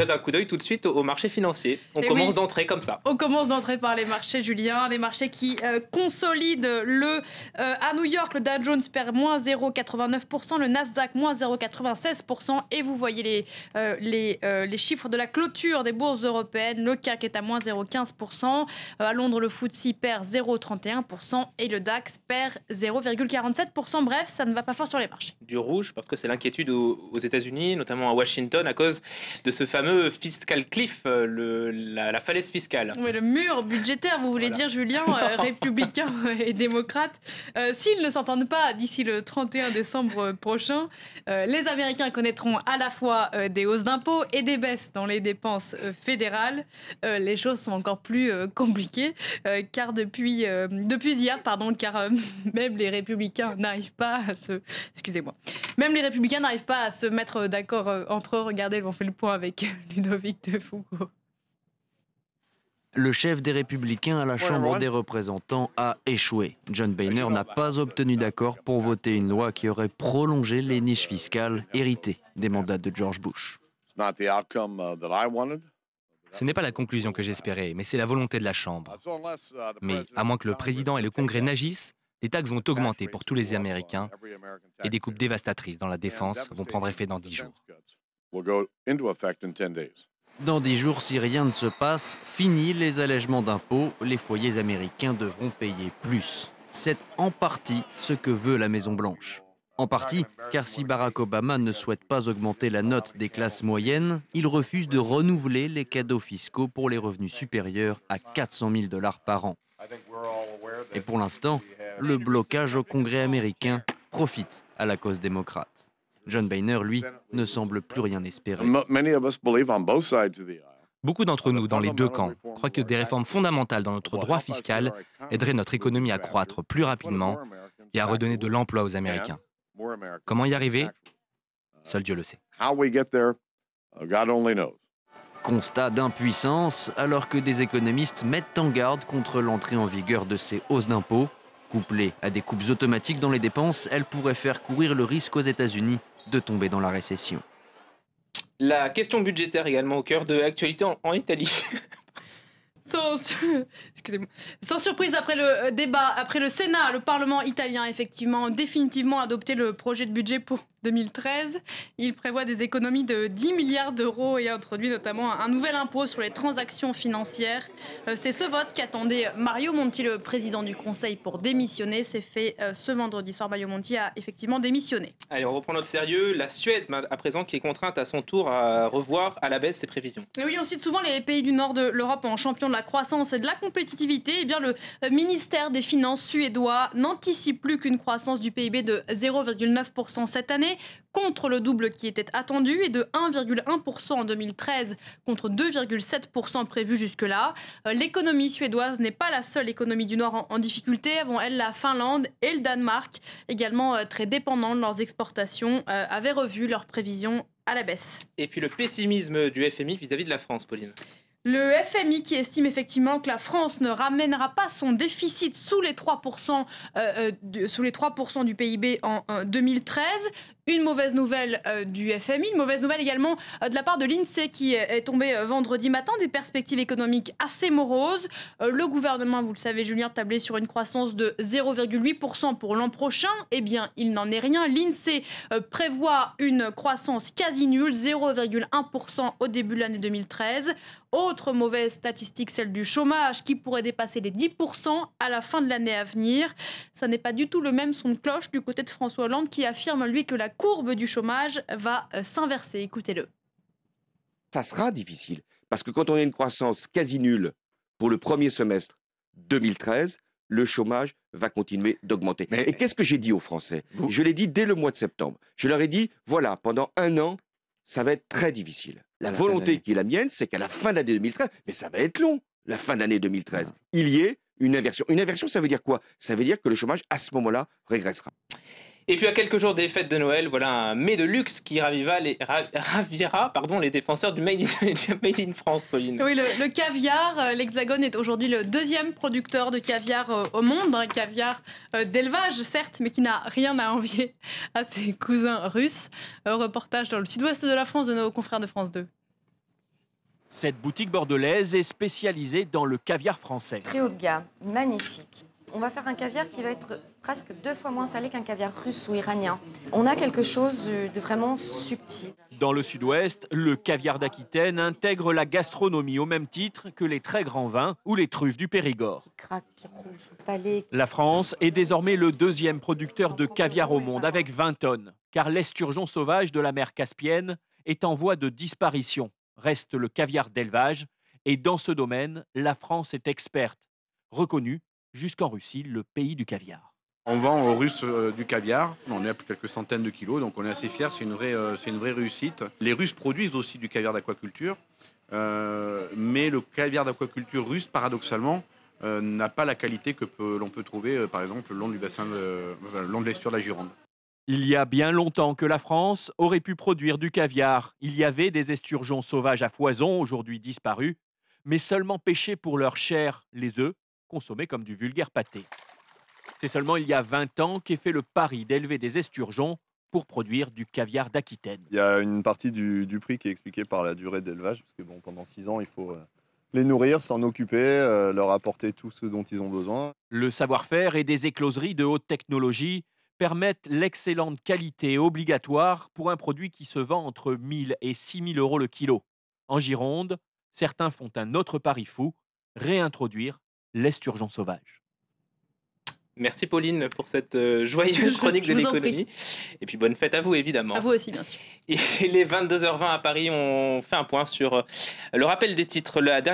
Jette un coup d'œil tout de suite au marché financier. On commence d'entrée comme ça. On commence d'entrée par les marchés, Julien. Des marchés qui consolident à New York, le Dow Jones perd moins 0,89%, le Nasdaq moins 0,96%. Et vous voyez les chiffres de la clôture des bourses européennes. Le CAC est à moins 0,15%. À Londres, le FTSE perd 0,31% et le DAX perd 0,47%. Bref, ça ne va pas fort sur les marchés. Du rouge, parce que c'est l'inquiétude aux États-Unis, notamment à Washington, à cause de ce fameux fiscal cliff, la falaise fiscale. Oui, le mur budgétaire, vous voulez dire, Julien, républicains et démocrates. S'ils ne s'entendent pas d'ici le 31 décembre prochain, les Américains connaîtront à la fois des hausses d'impôts et des baisses dans les dépenses fédérales. Les choses sont encore plus compliquées, car depuis hier, car même les républicains n'arrivent pas à se... Excusez-moi. Même les républicains n'arrivent pas à se mettre d'accord entre eux. Regardez, on fait le point avec Ludovic de Foucault. Le chef des Républicains à la Chambre des représentants a échoué. John Boehner n'a pas obtenu d'accord pour voter une loi qui aurait prolongé les niches fiscales héritées des mandats de George Bush. Ce n'est pas la conclusion que j'espérais, mais c'est la volonté de la Chambre. Mais à moins que le président et le Congrès n'agissent, les taxes vont augmenter pour tous les Américains et des coupes dévastatrices dans la défense vont prendre effet dans 10 jours. Dans 10 jours, si rien ne se passe, fini les allègements d'impôts, les foyers américains devront payer plus. C'est en partie ce que veut la Maison-Blanche. En partie, car si Barack Obama ne souhaite pas augmenter la note des classes moyennes, il refuse de renouveler les cadeaux fiscaux pour les revenus supérieurs à 400 000 $ par an. Et pour l'instant, le blocage au Congrès américain profite à la cause démocrate. John Boehner, lui, ne semble plus rien espérer. Beaucoup d'entre nous, dans les deux camps, croient que des réformes fondamentales dans notre droit fiscal aideraient notre économie à croître plus rapidement et à redonner de l'emploi aux Américains. Comment y arriver? Seul Dieu le sait. Constat d'impuissance, alors que des économistes mettent en garde contre l'entrée en vigueur de ces hausses d'impôts. Couplées à des coupes automatiques dans les dépenses, elles pourraient faire courir le risque aux États-Unis de tomber dans la récession. La question budgétaire également au cœur de l'actualité en Italie. Sans surprise, après le débat, après le Sénat, le Parlement italien a effectivement définitivement adopté le projet de budget pour 2013. Il prévoit des économies de 10 milliards d'euros et introduit notamment un nouvel impôt sur les transactions financières. C'est ce vote qu'attendait Mario Monti, le président du Conseil, pour démissionner. C'est fait ce vendredi soir. Mario Monti a effectivement démissionné. Allez, on reprend notre sérieux. La Suède, à présent, qui est contrainte à son tour à revoir à la baisse ses prévisions. Et oui, on cite souvent les pays du nord de l'Europe en champion de la croissance et de la compétitivité. Eh bien, le ministère des Finances suédois n'anticipe plus qu'une croissance du PIB de 0,9% cette année, contre le double qui était attendu, et de 1,1% en 2013 contre 2,7% prévu jusque-là. L'économie suédoise n'est pas la seule économie du Nord en difficulté. Avant elle, la Finlande et le Danemark, également très dépendants de leurs exportations, avaient revu leurs prévisions à la baisse. Et puis le pessimisme du FMI vis-à-vis de la France, Pauline. Le FMI qui estime effectivement que la France ne ramènera pas son déficit sous les 3%, sous les 3% du PIB en 2013. Une mauvaise nouvelle du FMI, une mauvaise nouvelle également de la part de l'INSEE qui est tombée vendredi matin, des perspectives économiques assez moroses. Le gouvernement, vous le savez Julien, tablait sur une croissance de 0,8% pour l'an prochain. Eh bien, il n'en est rien. L'INSEE prévoit une croissance quasi nulle, 0,1% au début de l'année 2013. Autre mauvaise statistique, celle du chômage qui pourrait dépasser les 10% à la fin de l'année à venir. Ça n'est pas du tout le même son de cloche du côté de François Hollande qui affirme lui que la courbe du chômage va s'inverser. Écoutez-le. Ça sera difficile parce que quand on a une croissance quasi nulle pour le premier semestre 2013, le chômage va continuer d'augmenter. Et qu'est-ce que j'ai dit aux Français? Je l'ai dit dès le mois de septembre. Je leur ai dit, voilà, pendant un an, ça va être très difficile. La volonté qui est la mienne, c'est qu'à la fin de l'année 2013, mais ça va être long, la fin d'année 2013, il y ait une inversion. Une inversion, ça veut dire quoi? Ça veut dire que le chômage, à ce moment-là, régressera. Et puis à quelques jours des fêtes de Noël, voilà un mets de luxe qui ravira les défenseurs du Made in France, Pauline. Oui, le caviar, l'Hexagone est aujourd'hui le deuxième producteur de caviar au monde. Un caviar d'élevage, certes, mais qui n'a rien à envier à ses cousins russes. Reportage dans le sud-ouest de la France de nos confrères de France 2. Cette boutique bordelaise est spécialisée dans le caviar français. Très haut de gamme, magnifique. On va faire un caviar qui va être presque 2 fois moins salé qu'un caviar russe ou iranien. On a quelque chose de vraiment subtil. Dans le sud-ouest, le caviar d'Aquitaine intègre la gastronomie au même titre que les très grands vins ou les truffes du Périgord. Qui craque, qui roule sous le palais. La France est désormais le 2e producteur de caviar au monde avec 20 tonnes, car l'esturgeon sauvage de la mer Caspienne est en voie de disparition. Reste le caviar d'élevage et dans ce domaine, la France est experte, reconnue jusqu'en Russie, le pays du caviar. On vend aux Russes du caviar, on est à quelques centaines de kilos, donc on est assez fiers, c'est une vraie réussite. Les Russes produisent aussi du caviar d'aquaculture, mais le caviar d'aquaculture russe, paradoxalement, n'a pas la qualité que l'on peut trouver, par exemple, le long du bassin, le long de l'estuaire de la Gironde. Il y a bien longtemps que la France aurait pu produire du caviar. Il y avait des esturgeons sauvages à foison, aujourd'hui disparus, mais seulement pêchés pour leur chair, les œufs, consommés comme du vulgaire pâté. C'est seulement il y a 20 ans qu'est fait le pari d'élever des esturgeons pour produire du caviar d'Aquitaine. Il y a une partie du prix qui est expliquée par la durée d'élevage, parce que bon, pendant 6 ans, il faut les nourrir, s'en occuper, leur apporter tout ce dont ils ont besoin. Le savoir-faire et des écloseries de haute technologie permettent l'excellente qualité obligatoire pour un produit qui se vend entre 1 000 et 6 000 euros le kilo. En Gironde, certains font un autre pari fou, réintroduire l'esturgeon sauvage. Merci Pauline pour cette joyeuse chronique de l'économie. Et puis bonne fête à vous évidemment. À vous aussi bien sûr. Il est 22h20 à Paris, on fait un point sur le rappel des titres. La dernière